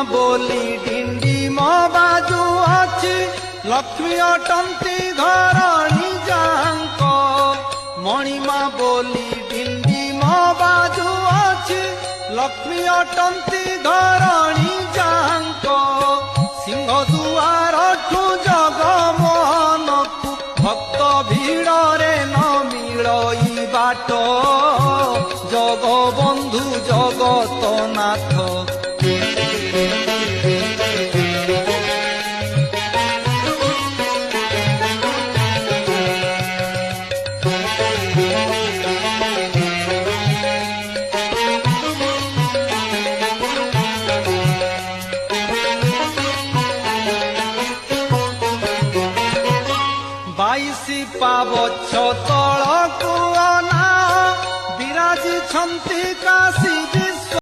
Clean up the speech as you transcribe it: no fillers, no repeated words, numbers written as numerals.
बोली डिंडिम बाजू अछि लक्ष्मी अटंती घरणी जांक मणिमा बोली डिंडिम बाजू अछि लक्ष्मी अटंती घरणी जांक सिंह दुआर ठू जगमोहन को भक्त भिड़े न मिलई बाट जगबंधु जगत नाथ बाईसी पावछ तलकु अना विराजी छंती काशी